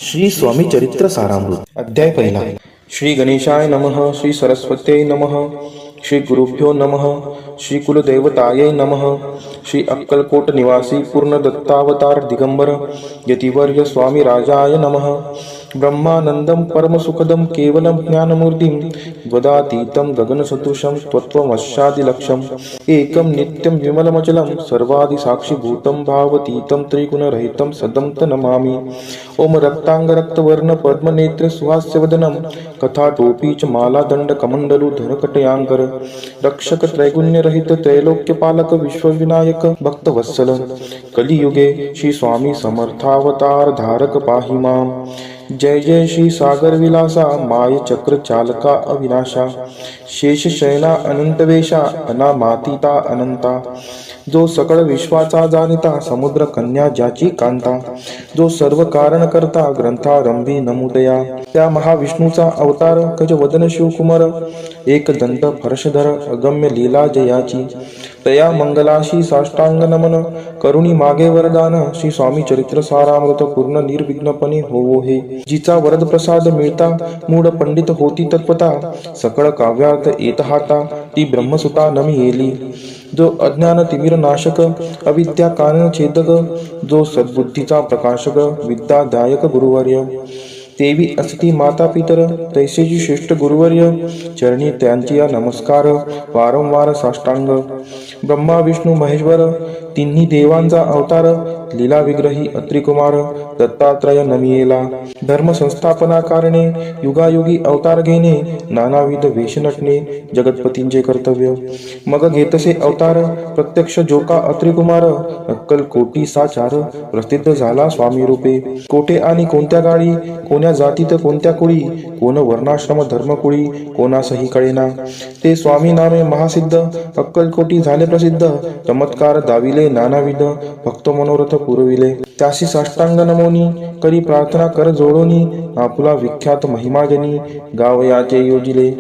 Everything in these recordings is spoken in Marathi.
श्री स्वामी चरित्र सारामृत अध्याय पहिला. श्री गणेशाय नमः. श्री सरस्वत्यै नमः. श्री गुरुभ्यो नमः. श्री कुलदेवतायै नमः. श्री अक्कलकोट निवासी पूर्ण दत्तावतार दिगंबर यतिवर्य स्वामी राजाय नमः. ब्रह्मानंदम परमसुखदम केवलम ज्ञानमूर्तिम वदातीतं गगनसदृशं त्वत्वमस्यादिलक्ष्यम् एकं नित्यं विमलमचलं सर्वादिसाक्षिभूतं भावतीतं त्रिगुणरहितं सदं तं नमामि. ओम रक्तांगरक्तवर्ण पद्मनेत्र सुहास्यवदनं कथाटोपी च मालादण्डकमण्डलुधर कटयांकर रक्षक त्रैगुण्यरहित त्रैलोक्यपालक विश्वविनायक भक्तवत्सल कलियुगे श्री स्वामी समर्थावतार धारक पाहि माम. जय जय श्री सागर विलासा माय चक्र चालका अविनाशा शेष शयना अनंतवेशा अनामातीता अनंता जो सकळ विश्वाचा जाणिता समुद्र कन्या ज्याची कांता जो सर्व कारण करता ग्रंथारंभी नमुदया त्या महाविष्णूचा अवतार गजवदन शिवकुमार एक दंत फर्शधर अगम्य लीला जयाची तया मंगलाशी साष्टांग नमन करुणी मागे वरदान श्री स्वामी चरित्र सारामृत पूर्ण निर्विघ्नपणे होवो हे. जिचा वरद प्रसाद मिळता मूढ पंडित होती तत्वता सकळ काव्यार्थ येत हाता ती ब्रह्मसुता नमी येली. जो अज्ञान तिमिर नाशक अविद्या कारण छेदक जो सद्बुद्धीचा प्रकाशक विद्यादायक गुरुवर्य देवी असती माता पितर तैसेची श्रेष्ठ गुरुवर्य चरणी त्यांची नमस्कार वारंवार साष्टांग. ब्रह्मा विष्णू महेश्वर तिन्ही देवांचा अवतार लीला विग्रही अत्रिकुमार दत्तात्रय नमियेला. धर्म संस्थापना कारणे युगायुगी अवतार घेणे नानाविध वेश नटणे जगतपतींचे कर्तव्य. मग घेतसे अवतार प्रत्यक्ष जोका अत्रिकुमार अक्कल कोटी साचार प्रसिद्ध झाला स्वामी रूपे. कोठे आणि कोणत्या गाडी कोण्या जातीत कोणत्या कुळी कोण वर्णाश्रम धर्मकुळी कोणासही कळेना ते स्वामी नामे महासिद्ध अक्कलकोटी झाले प्रसिद्ध चमत्कार दाविले नानाविध भक्त मनोरथ पुरविले. त्याशी साष्टांग नमोनी करी प्रार्थना कर जोडोनी आपुला विख्यात महिमाजनी गावयाचे योजिले.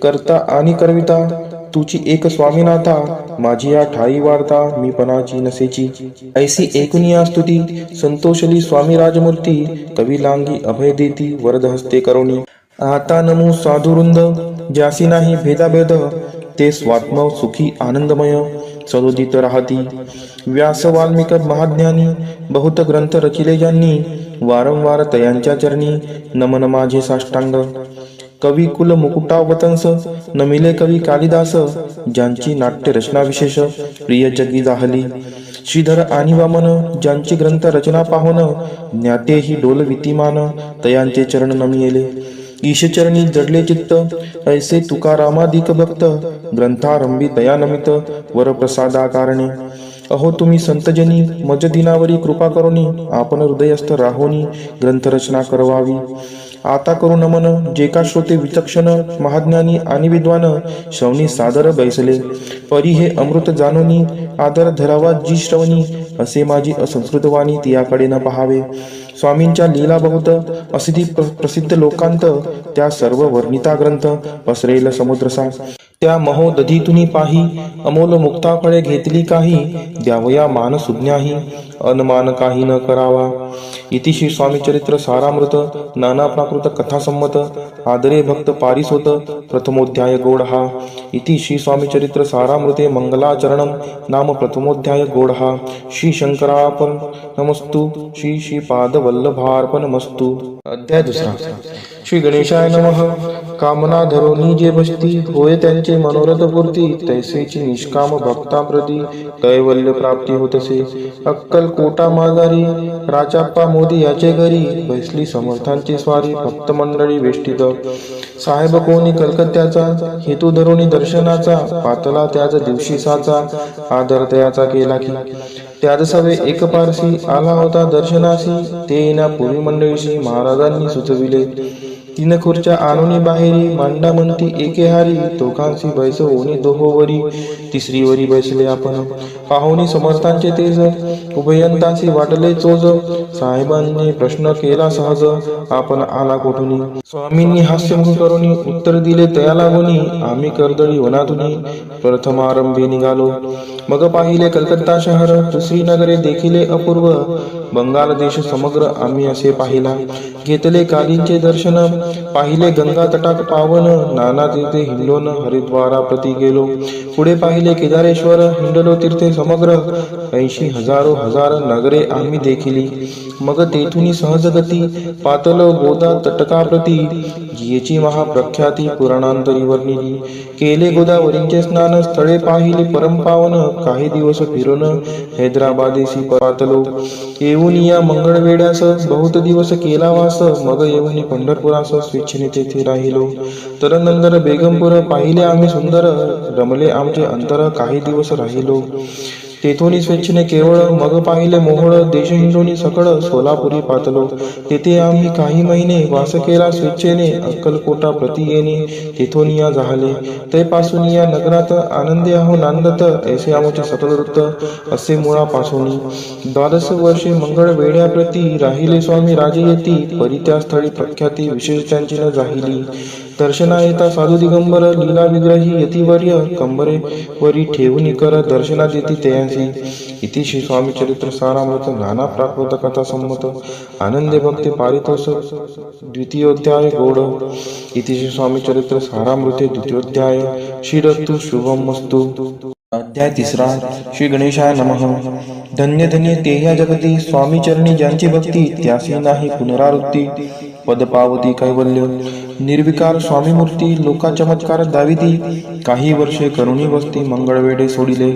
करता आणि करविता तुची एक स्वामीनाथा माझी या ठाई वार्ता मी पणाची नसेची. ऐसी एकूनिया स्तुती संतोषली स्वामी राजमूर्ती कवी लांगी अभय देती वरद हस्ते करुणी. आता नमो साधुवृंद ज्यासी नाही भेदाभेद ते स्वात्म सुखी आनंदमय सदोदित राहती. व्यास वाल्मिक महाज्ञानी बहुत ग्रंथ रचिले ज्यांनी वारंवार तयांच्या चरणी नमन माझे साष्टांग. कवी कुल मुकुटावतंस नमिले कवी कालिदास ज्यांची नाट्य रचना विशेष प्रिय जगी जाहली. श्रीधर आणि वामन ज्यांची ग्रंथ रचना पाहोन ज्ञाते ही डोल वितिमान तयांचे चरण नमियेले. ईशचरणी जडले चित्त ऐसे तुकारामादिक भक्त ग्रंथारंभी दयानमित वरप्रसादा कारणे. अहो तुम्ही संतजनी मज दिनावरी कृपा करुनी आपण हृदयस्थ राहोनी ग्रंथरचना करवावी. आता करू नमन जे का श्रोते विचक्षण महाज्ञानी आणि विद्वान श्रवणी सादर बैसले. परी हे अमृत जानोनी आदर धरावा जी श्रवणी असे माझी असंस्कृतवाणी तियाकडे न पहावे. स्वामींच्या लीला बहुत असिधी प्रसिद्ध लोकांत त्या सर्व वर्णिता ग्रंथ पसरेल समुद्रसा. त्या महोदधीतुनी पाही अमोल मुक्ता फळे घेतली काही द्यावया मान सुज्ञाही अनमान काही न करावा. इति श्री स्वामी चरित्र सारामृत नाना प्राकृत कथा संमत आदरे भक्त पारिसोत प्रथमोध्याय गोडहा. इति श्री स्वामी चरित्र सारामृते मंगलाचरणम नाम प्रथमोध्याय गोडहा. श्री शंकरार्पण नमस्तु श्री श्रीपाद वल्लभार्पणमस्तु. अध्याय दुसरा. श्री गणेशाय नमः. कामना धरोनी जे बसती होय त्यांचे मनोरथ पूर्ती तैसेची निष्काम भक्ताप्रती कैवल्य प्राप्ती होतसे. अक्कल कोटा माघारी राजाप्पा मोदी याचे घरी बैसली समर्थांची स्वारी भक्त मंडळी वेष्टित. साहेब कोणी कलकत्त्याचा हेतू धरोनी दर्शनाचा पातला त्याच दिवशी साचा आदर तयाचा केला की. त्याच सवे एक पारसी आला होता दर्शनासी ते येण्यापूर्वी मंडळीशी महाराजांनी सुचविले. तीन खुर्च्या आणूनी बाहेरी मांडा म्हणती एके हारी दोघांशी बैसवोनी दोहोवरी तिसरीवरी बैसले आपण. पाहुणी समर्थांचे तेज उभयंतांशी वाटले चोज साहेबांनी प्रश्न केला सहज आपण आला कोठुनी. स्वामींनी हास्यमुख करुनी उत्तर दिले तया लागुनी आम्ही कर्दळी वनातुनी प्रथमारंभी निघालो. मग पाहिले कलकत्ता शहर दुसरी नगरे देखिले अपूर्व बंगाल देश समग्र आम्ही असे पाहिला. घेतले कालींचे दर्शन, पाहिले गंगा तटाक पावन, नाना तीर्थे हिंडोन हरिद्वारा प्रति गेलो. पुढे पाहिले केदारेश्वर, हिंडलो तीर्थे समग्र, 80,000 हजार नगरे आम्ही देखिली. मग तेथुनी सहजगती, पातलो गोदा तटकाप्रती, जियेची महाप्रख्याती पुराणांतरी वर्णिली. केले गोदावरींचे स्नान, स्थळे पाहिले परमपावन, काही दिवस फिरून हैदराबादेसी पातलो. येऊन या मंगळवेड्यास बहुत दिवस केला वास, मग येऊन पंढरपुरास स्वेच्छेने तेथे राहिलो. तर नंतर बेगमपूर पाहिले आम्ही सुंदर, रमले आमचे अंतर, काही दिवस राहिलो. तेथोनी स्वेच्छेने केवळ, मग पाहिले मोहोळ, देश हिंडोनी सकळ, सोलापुरी पातलो. तेथे आम्ही काही महिने वास केला स्वेच्छेने, अक्कलकोटा प्रति येणे तेथोनी या झाले. तैपासून या नगरात आनंदे आहो नांदत, ऐसे आमचे सकल वृत्त असे मुळापासून. 12 वर्षे मंगळ वेड्याप्रती, राहिले स्वामी राजे येती, परी त्या स्थळी प्रख्याती विशेष त्यांची न जाहिली. दर्शना येता साधू दिगंबर, लीला विग्रही यतिवर्य, कंबरे वरी ठेवून कर दर्शना देती तयांसी. इति श्री स्वामी चरित्र सारामृत नाना प्राकृत कथा संमत आनंदे भक्ती पारितोष द्वितीयोध्याय गौड. इति श्री स्वामी चरित्र सारामृते द्वितीयोध्याय. श्रीरस्तु शुभमस्तु. अध्याय 3. श्री गणेशाय नमः. धन्य धन्य ते ह्या जगती, स्वामी चरणी ज्यांची भक्ती, त्यासी नाही पुनरावृत्ती. पद पावती कैवल्य. निर्विकार स्वामी मूर्ती, लोका चमत्कार दाविती, काही वर्षे करुणी वस्ती, मंगळवेडे सोडिले.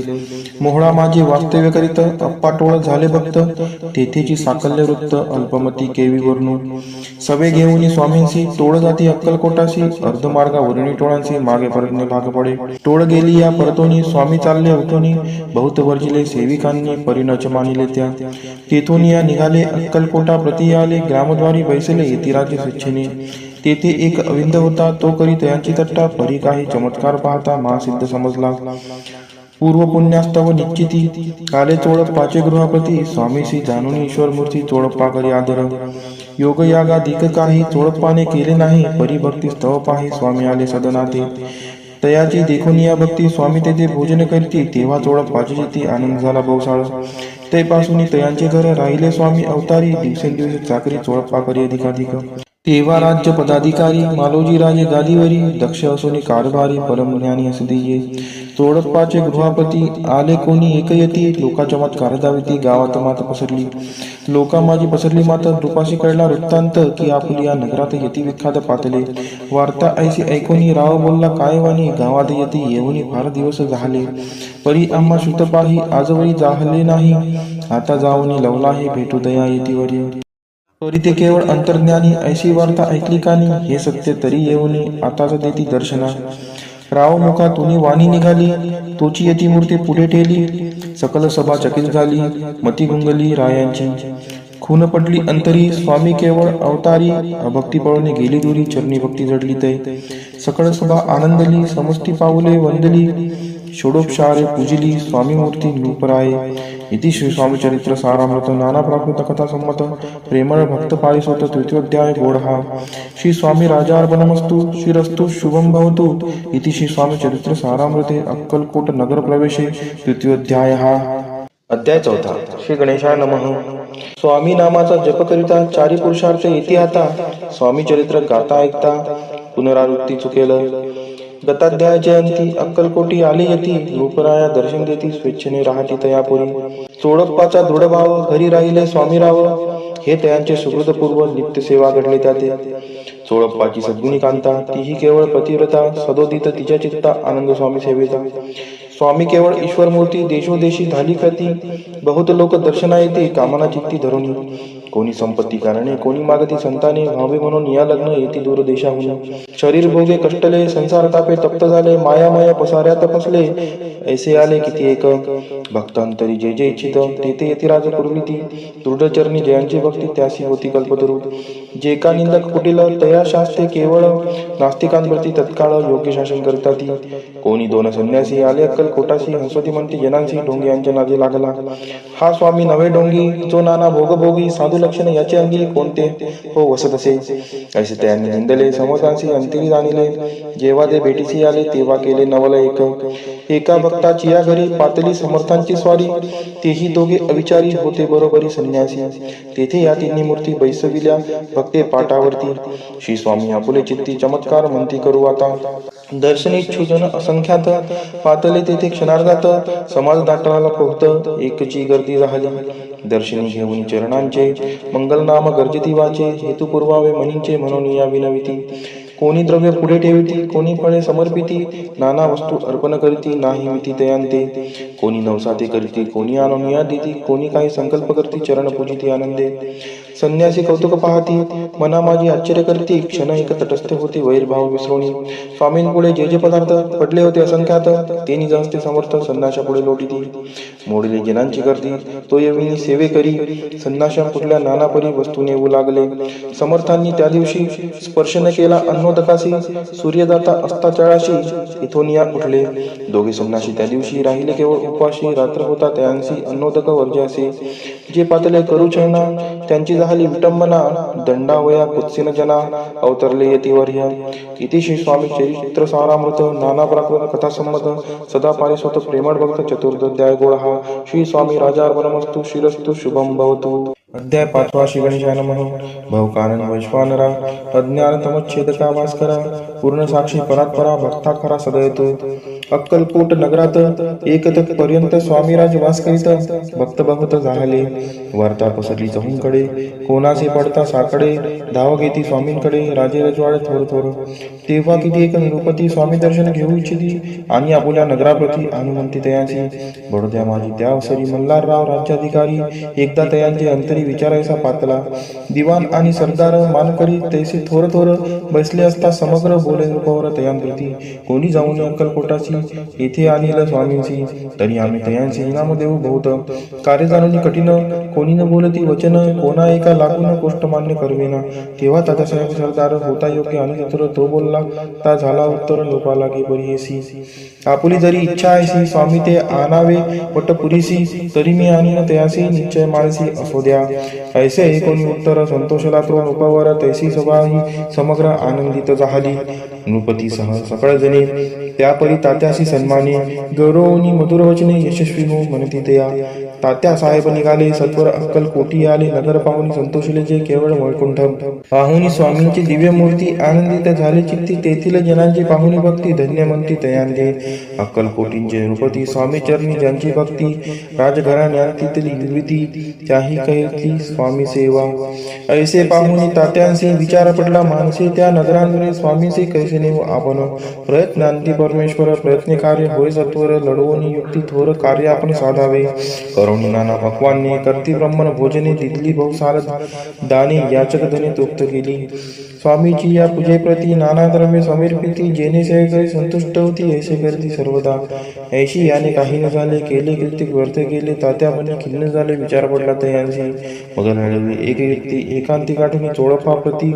मोहळा माझे वास्तव्य करीत, अप्पाटोळ झाले भक्त, तेथेची साकल्य वृत्त अल्पमती केवी वर्णू. सवे घेऊन स्वामींसी, टोळ जाती अक्कलकोटासी, अर्धमार्गावरुणी टोळांसी, मागे परतणे भाग पडे. टोळ गेली या परतोनी, स्वामी चालले उठोनी, बहुत वर्जिले सेविकांनी, परिणच मानिले त्या. तेथून या निघाले अक्कलकोटा प्रति आले, ग्रामद्वारी बैसले यतिराजे स्वेच्छेने. तेथे एक अविंद होता, तो करी तयांची तट्टा, परी काही चमत्कार पाहता महासिद्ध समजला. पूर्व पुण्यास्तव निश्चिती, काले चोळप्पाचे गृहाप्रती, स्वामीसी जाणून ईश्वर मूर्ती, चोळप्पा करी आदर. योग यागाधिक काही चोळप्पाने केले नाही, परी भक्ती स्तव पाही, स्वामी आले सदनाते. तयाची देखून या भक्ती, स्वामी तेथे भोजन करती, तेव्हा चोळप्पाची जिती, आनंद झाला बहुसाळ. तैपासून तयांचे घर राहिले स्वामी अवतारी, दिवसेंदिवस चाकरी चोळप्पा करी अधिकाधिक. तेव्हा राज्य पदाधिकारी, मालोजी राजे गादीवरी, दक्ष असोनी कारभारी, परमज्ञानी असदिये. चोळप्पाचे गृहापती, आले कोणी एकयती, लोका चमत्कार दाविती, गावात मात पसरली. लोका माझी पसरली मात, रूपाशी कळला वृत्तांत, की आपली या नगरात यती विख्यात पातले. वार्ता ऐशी ऐकोनी, राव बोलला काय वाणी, गावात यती येऊनी फार दिवस झाले. परी आम्हा श्रुत पाही, आजवरी जाहले नाही, आता जाऊनी लवला हे भेटू दया येतीवरी. परी ते केवळ अंतर्ज्ञानी, ऐशी वार्ता ऐकली कानी, हे सत्य तरी येऊनी, आताच देती दर्शना. राव मुखातून वाणी निघाली, तोची यती मूर्ती पुढे ठेली. सकल सभा चकित झाली, मती गुंगली रायांची. खून पडली अंतरी, स्वामी केवळ अवतारी, अभक्ती पळून गेली दुरी, चरणी भक्ती जडली तै. सकळ सभा आनंदली, समष्टी पाऊले वंदली, षोडोपचारे पूजिली, स्वामी मूर्ती नूपराये. इति श्री स्वामी चरित्र सारामृत नाना प्राकृत कथा संमत प्रेमळ भक्त पारिसोत तृतीयोध्याय गौडहा. श्री स्वामी राजार्पणमस्तु. श्रीरस्तु शुभम भवतु. इति श्री स्वामी चरित्र सारामृते अक्कलकोट नगर प्रवेशे तृतीयोध्याय. अध्याय 4. श्री गणेशाय नमः. स्वामी नामाचा जप करिता, चारी पुरुषार्थ येती आता, स्वामी चरित्र गाता ऐकता, पुनरावृत्ती चुकेल. गताध्यायाचे अंती, अक्कलकोटी आले यती, नूपराया दर्शन देती, स्वेच्छेने राहती तयापुरी. चोळप्पाचा दृढभाव, घरी राहिले स्वामीराव, हे तयांचे सुहृदपूर्व, नित्य सेवा घडले त्याते. चोळप्पाची सद्गुणी कांता, तीही केवळ पतिव्रता, सदोदित तिच्या चित्ता, आनंद स्वामी सेवेचा. स्वामी केवळ ईश्वर मूर्ती, देशोदेशी झाली ख्याती, बहुत लोक दर्शना येते, कामना चित्ती धरुणी. कोणी संपत्ती कारणे, कोणी मागती संताने, व्हावे म्हणून या लग्न येती दूर देशाहून. शरीर भोगे कष्टले, संसार तापे तप्त झाले, मायामय पसाऱ्यात फसले, ऐसे आले किती एक. भक्तांतरी जे जे इच्छित, तेथे येती राजपूर्वी ती. दृढचरणी जयांची भक्ती, त्यासी होती कल्पतरू. जे का निंदक कुटील तया शास्त्रे केवळ नास्तिकांप्रती तत्काळ योग्य शासन करतात. कोणी दोन संन्यासी आले अक्कलकोटाशी, हंसोती म्हणती जनांशी ढोंगी यांच्या नादी लागला. हा स्वामी नवे ढोंगी, जो नाना भोगभोगी, साधू लक्षण याचे अंगी कोणते हो वसत असे. ऐसे त्यांनी निंदले, समर्थांशी अंतिरी जाणिले. जेव्हा ते भेटीसी आले, तेव्हा केले नवल एक. एका भक्ताची या घरी पातली समर्थांची स्वारी, तेही दोघे अविचारी होते बरोबरी संन्यासी. तेथे या तिन्ही मूर्ती बैसविल्या भक्ते पाटावरती. श्री स्वामी आपुले चित्ती चमत्कार म्हणती करू आता. दर्शनीच्छू जन असंख्यात, पातले तेथे क्षणार्धात. समाज दाटणाला पोहत, एकची गर्दी झाली. दर्शनी घेऊन चरणांचे मंगलनाम गर्जती वाचे. हेतू पुरवावे मनींचे म्हणून या विनविती. कोणी द्रव्य पुढे ठेविती, कोणी फळे समर्पिती. नाना वस्तू अर्पण करीती, नाही मिती तयांते. कोणी नवसाते करीती, कोणी आणून देती. कोणी काही संकल्प करती, चरण पूजिती आनंदे. संन्यासी कौतुक पाहती, मना माझी आश्चर्य करती. क्षण एक तटस्थ होती, वैरभाव विसरोणी. स्वामींपुढे जे जे पदार्थ पडले होते असंख्यात, ते निज हस्ते समर्थ संन्याशा पुढे लोटीती. मोडले जनांची गर्दी, तो येविनी सेवे करी. संन्याशा पुढल्या नाना परी वस्तू नेऊ लागले. समर्थांनी त्या दिवशी स्पर्श न केला अन्नोदकाशी. सूर्यदाता अस्ताचळाशी इथून या उठले. दोघे संन्यासी त्या दिवशी राहिले केवळ उपवाशी. रात्र होता त्यांसी अन्नोदक वर्ज्यासे. जे पातले करू छळना, त्यांची झाली विटंबना. दंडावया कुत्सिन जना, अवतरले यतिवर्य. इति श्री स्वामी चरित्र सारामृत नाना प्राकृत कथा संमत. सदा पारिस्वत प्रेमळ भक्त चतुर्दध्याय गोळ हा. श्री स्वामी राजार्पणमस्तु. श्रीरस्तु शुभम भवतु. अध्याय 5 श्री गणेशाय नमः. भवकानन वैश्वानरा, अज्ञान तमच्छेदका भास्करा. पूर्ण साक्षी परात्परा, भक्ता खरा सदयतो. अक्कलकोट नगरात एक पर्यंत स्वामीराज वास करीत. भक्त बहुत झाले, वार्ता पसरली चहूंकडे. कोणाचे पडता साकडे, धाव घेती स्वामींकडे. राजे रजवाडे थोर थोर. तेव्हा किती एक निरुपती स्वामी दर्शन घेऊ इच्छिती. आणि आपुल्या नगराप्रती अनुमंती तयांची. बडोद्या माझी त्या अवसरी मल्हारराव राज्याधिकारी. एकदा तयांचे अंतरी विचारायचा पातला. दिवाण आणि सरदार मानकरी तैसे थोर थोर बसले असता समग्र बोले रूपावर तयांप्रती. कोणी जाऊन अक्कलकोटाची येथे आणील स्वामींची. तरी आम्ही तयांची इनाम देऊ बहुत. कार्य जाणून कठीण, कोणी न बोलती वचन. कोणा एका लागून गोष्ट मान्य करवेना. तेव्हा तात्यासाहेब सरदार होता योग्य आणि चतुर. तो बोलला ता झाला उत्तर लोपाला की बरीसी. आपुली जरी इच्छा आहे स्वामी ते आणावे वटपुरीसी. तरी मी आणीन तयासी निश्चय माळसी असो द्या. ऐसे कोणी उत्तर संतोषला तो नृपावर. तैसी सभा ही समग्र आनंदित झाली. नृपतीसह सकळ जणे त्यापरी तात्याशी सन्माने. गौरवनी मधुर वचने यशस्वी हो म्हणती तया. तात्या साहेब निघाले सत्वर अक्कलकोटी आले. नगर पाहुणी संतोषले जे केवळ वैकुंठ. पाहुणी स्वामींची दिव्य मूर्ती आनंदित झाले चित्ती. तेथील जनांची पाहुणी भक्ती धन्य म्हणती तयांदे. अक्कलकोटींचे नृपती स्वामी चरणी ज्यांची भक्ती. राजघराण्यांतील निर्मिती त्याही कैतली स्वामी सेवा. ऐसे पाहुणी तात्यांशी विचार पडला मानसी. त्या नगरांवरील स्वामींशी कैसे नेऊ आपण. प्रयत्नांती परमेश्वर प्रयत्न कार्य होय सत्वर. लढवून युक्ती थोर कार्य आपण साधावे. करुणी नाना भगवानने करती ब्रह्मण भोजने. दिली बहुसार दाने याचक धने तृप्त केली. स्वामीची या पूजेप्रती नाना द्रव्य समर्पिती. जेणे सेवेकरी संतुष्ट होती ऐसे करती सर्वदा. ऐशी याने काही न झाले, केले कृत्य व्यर्थ केले. तात्यापणे खिन्न झाले, विचार पडला तयांशी. मग लढवली एक व्यक्ती एकांती गाठून चोळपा प्रती.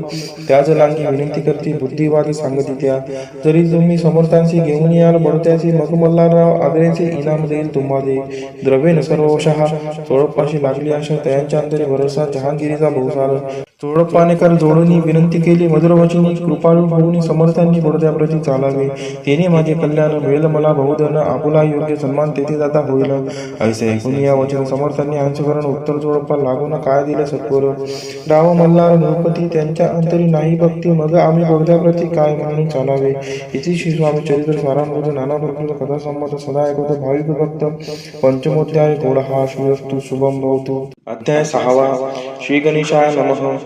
त्याच लांगी विनंती करती बुद्धिवादी सांगती त्या. जरी तुम्ही समर्थांशी घेऊन याल बडत्याशी. मग मल्हारराव आग्रेचे इनाम देईल तुम्हाला. द्रव्येन सर्वशः चोळपाशी लागली आशा. तयांच्या अंतरी भरोसा जहांगीरीचा बहुसार. चोळपानेकर जोडून विनंती केली मधुरवचनी. कृपाळू होऊन समर्थांनी बडोद्याप्रती चालावे. तेने माझे कल्याण मिळेल मला बहुधन. आपुला योग्य सन्मान तेथे जाता होईल. ऐसे ऐकून या वचन समर्थांनी अंशकरण उत्तर चोळपा लागून काय दिले सत्वर. राव मल्हार नृपती त्यांच्या अंतरी नाही भक्ती. मग आम्ही बडोद्याप्रती काय म्हणून चालावे. इति श्री स्वामी चरित्र सारामृत नाना प्रकृत कथा संमत. सदा ऐकत भाविक भक्त. पंचमोध्याय गोड हा. श्रीरस्तु शुभम भवतु. अध्याय 6 श्री गणेशाय नमः.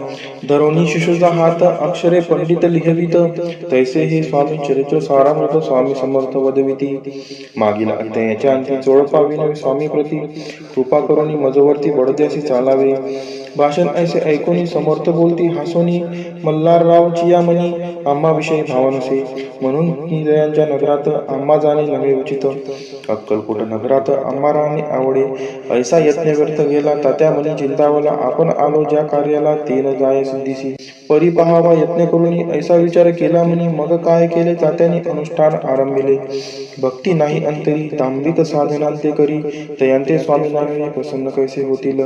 धरोणी शिशुचा हात अक्षरे पंडित लिहवित. तैसे हे स्वामी चरित्र सारामृत स्वामी समर्थ वदविती. मागील अध्यायाच्या अंती चोळपा विनवी स्वामी प्रती. कृपा करुणी मजवर्ती बडोद्यासी चालावे. भाषण ऐसे ऐकूनी समर्थ बोलती हसोनी मल्हारराव चियामणी आम्हाविषयी भाव नसे म्हणून निलयांच्या नगरात आम्हा जाणे नव्हे उचित. अक्कलकोट नगरात आम्हा राहणे आवडे ऐसा यत्न व्यर्थ गेला तात्या मनी चिंतावला आपण आलो ज्या कार्याला ते न जाय सिद्धीसी. परी पहावा यत्न करून ऐसा विचार केला म्हणी मग काय केले तात्याने अनुष्ठान आरंभिले. भक्ती नाही अंतरी तांबिक साधनांते करी तयांते स्वामी नामे प्रसन्न कैसे होतील.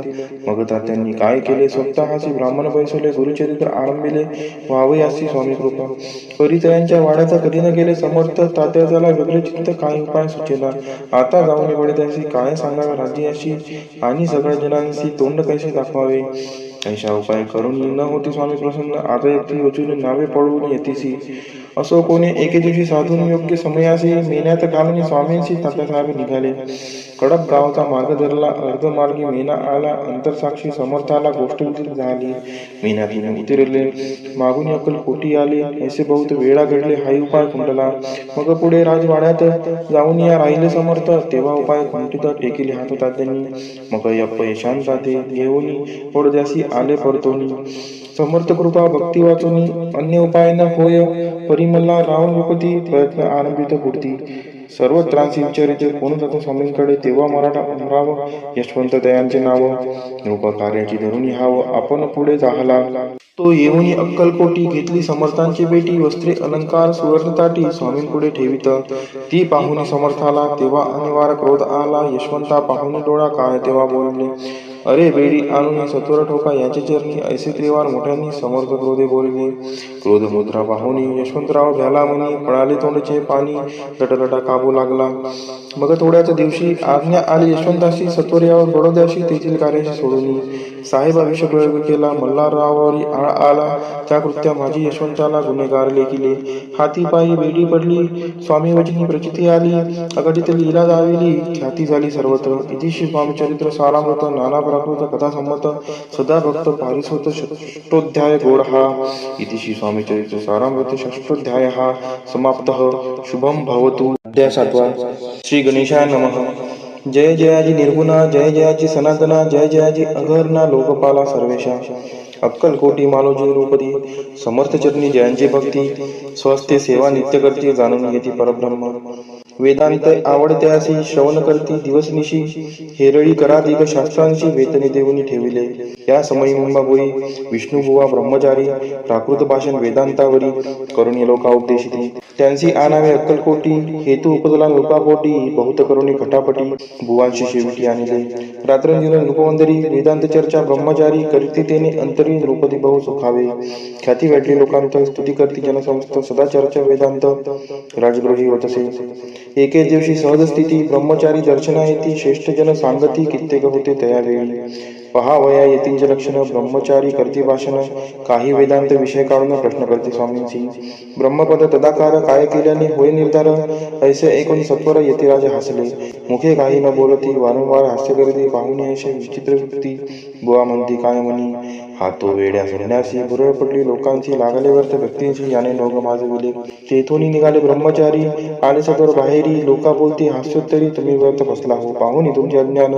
मग तात्यांनी काय केले स्वतःसी ब्राह्मण बैसवले गुरुचरित्र आरंभिले व्हावयासी स्वामी कृपा. परिचयांच्या वाड्याचा कधी न गेले समर्थ तात्याला वेगळे चित्त काय उपाय सुचेना. आता जाऊन निवडे त्याशी काय सांगावे राज्याशी आणि सगळ्या जणांशी तोंड कैसे दाखवावे. ऐशा उपाय करून न होती स्वामी प्रसन्न आता एकटी वचून नावे पळवून येतीसी. असो कोणी एके दिवशी साधून योग्य समयासी मेन्यात घालून स्वामींशी तात्यासाहेब निघाले. कडक गावचा मार्ग धरला अर्धमार्गी मेना आला अंतरसाक्षी समर्थाला गोष्ट झाली. मेन्यातून उतरले मागून अक्कलकोटी आले ऐसे बहुत वेळा घडले हाही उपाय खुंटला. मग पुढे राजवाड्यात जाऊन या राहिले समर्थ तेव्हा उपाय खुंटीत टेकिले हात तात्यांनी. मग अपयशान जाते घेऊन ओढद्यासी आले परतोनी. समर्थ कृपा भक्ती वाचून अन्य उपाय न होय परिमला रावण विपती प्रयत्न आरंभित पुढती. सर्व त्रासी विचारिते कोण जातो स्वामींकडे तेव्हा मराठा अमराव यशवंत दयांचे नाव. रूप कार्याची धरून हाव आपण पुढे जाहला. तो येऊन अक्कलकोटी घेतली समर्थांची बेटी वस्त्रे अलंकार सुवर्णताटी स्वामींपुढे ठेवित. ती पाहुणी समर्थाला तेव्हा अनिवार्य क्रोध आला. यशवंता पाहुणी डोळा काय तेव्हा बोलले अरे बेडी आणून सत्वर ठोका याचे चरणी ऐसे त्रिवार मोठ्यांनी समर्थ क्रोधे बोलले. क्रोध मुद्रा पाहुणी यशवंतराव भ्याला म्हणी पळाले तोंडचे पाणी लटलटा काबू लागला. मग थोड्याच दिवशी आज्ञा आली यशवंताशी सत्वर यावर बडोद्याशी तेथील कार्याशी सोडून. साहेब अभिषेक केला मल्हाररावावरी आळ आला त्या कृत्या माझी यशवंताला गुन्हेगार लेखिले. हाती पायी बेडी पडली स्वामी वचनी प्रचिती आली अघटित लीला दाविली ख्याती झाली सर्वत्र. इतिश्री स्वामीचरित्र सारामृत नाना प्राकृत कथा संमत सदा भक्त पारिसोत षष्ठोध्याय गोड हा. इतिश्री स्वामीचरित्र सारामृत षष्ठोध्याय हा समाप्तः. शुभम भवतु. अध्याय 7. श्री गणेशाय नमः. जय जयाजी निर्गुणा जय जयाजी सनातना जय जयाजी अघर्णा लोकपाला सर्वेशा. अक्कलकोटी मालोजी रूपदी समर्थ चरणी जयांची भक्ती स्वस्ते सेवा नित्य करती जाणून येती परब्रह्म. वेदांत आवडत्यासी श्रवण करती दिवसनिशी हेरळी कराधिक शास्त्रांची वेतने देऊनी ठेविले. या समयी मुंबाबोई विष्णुबुवा ब्रह्मचारी प्राकृत भाषण वेदांतावरी करुणी लोका उपदेशिती. त्यांची आनावे अक्कलकोटी हेतू उपजला नृपापोटी बहुत करुणी खटापटी बुवांशी शेविटी आणले. रात्रंदिन नृपवंदरी वेदांत चर्चा ब्रह्मचारी करती तेने अंतरी नृपदी बहु सुखावे. ख्याती वाटली लोकांत स्तुती करती जनसमस्त सदा चर्चा वेदांत राजगृही होतसे. एके दिवशी सहज स्थिती ब्रह्मचारी दर्शना येती श्रेष्ठ जन सांगती कित्येक होते तयावेळी. पहावया येतींचे लक्षण ब्रह्मचारी करती भाषण काही वेदांत विषय काढून प्रश्न करते स्वामींची. ब्रह्मपद तदाकार काय केल्याने होय निर्धार ऐसे ऐकून सत्वर यतिराज हसले. मुखे काही न बोलती वारंवार हास्य करती पाहुणे असे विचित्र वृत्ती. बुवा म्हणती काय म्हणी हा तो वेड्या संन्यासी बुरळ पडली लोकांची लागले व्यर्थ व्यक्तींची याने नोग माजविले. तेथून निघाले ब्रह्मचारी आले सत्वर बाहेरी लोका बोलती हास्योत्तरी तुम्ही व्यर्थ बसला हो पाहुणी तुमचे अज्ञान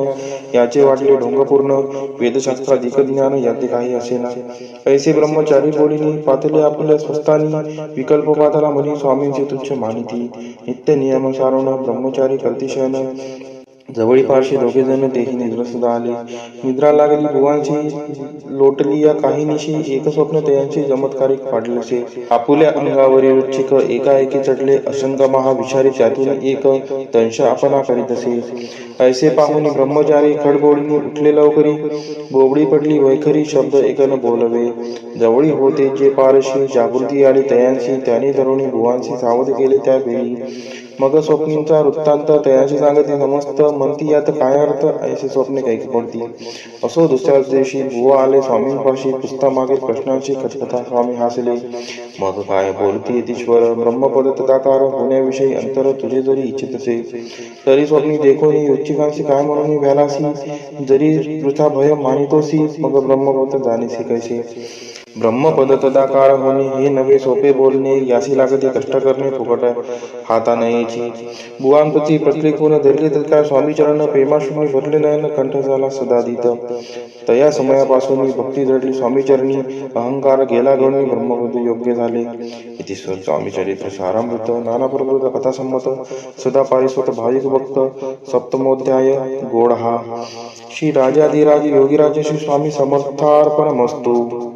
याचे वाटले ढोंगपूर्ण वेदशास्त्राधिक ज्ञान याचे काही असेना. ऐसे ब्रह्मचारी बोलिनी पातले आपल्या स्वस्तानी विकल्प पाताला म्हणी स्वामींचे तुच्छ मानिती. नित्य नियम सारण ब्रह्मचारी करतिशयन जवळी पारशी दोघे जण तेही निद्रस्त आले. निद्रा लागली बुवांची लोटली या काही निशी एक स्वप्न त्यांचे चमत्कारिक पाडलेसे. आपुल्या अंगावरील रुचिक एकाएकी चढले असंख्य महाविचारी त्यातून एक दंश आपणा करीत असे. ऐसे पाहून ब्रह्मचारी खडबोडीने उठले लवकरी बोबडी पडली वैखरी शब्द एकन बोलवे. जवळी होते जे पारशी जागृती आली तयांशी त्याने तरुणी बुवांशी सावध केले त्या वेळी. मग स्वप्नींचा वृत्तांत तयाशी सांगते समस्त म्हणती यात काय अर्थ ऐसे स्वप्ने काही पडती. असो दुसऱ्याच दिवशी बुवा आले स्वामींपाशी पुस्ता मागील प्रश्नांची कथकथा स्वामी हसले. मग काय बोलती यतीश्वर ब्रह्मपद तदाकार होण्याविषयी अंतर तुझे जरी इच्छित असे तरी स्वप्नी देखोनी उच्चिकांशी काय म्हणून भ्यालासी जरी वृथा भय मानितोसी मग ब्रह्मपद जाणीसी कैसे. ब्रह्मपद तदाकार होणे हे नवे सोपे बोलणे, यासी लागते कष्ट करणे फुकट हाता नयेची. बुवांप्रती प्रत्येकून धरले तत्काळ स्वामी चरण, प्रेमाशून्य भरले नयन कंठ झाला सदादित. तया समयापासून भक्ती जडली स्वामी चरणी, अहंकार गेला गणी ब्रह्मबुद्ध योग्य झाले. इति स्वामी चरित्र सारामृत नाना प्रकृत कथा संमत सदा पारिस्वत भाविक भक्त सप्तमोध्याय गोड हा. श्री राजाधिराज योगीराज श्री स्वामी समर्थार्पणमस्तु.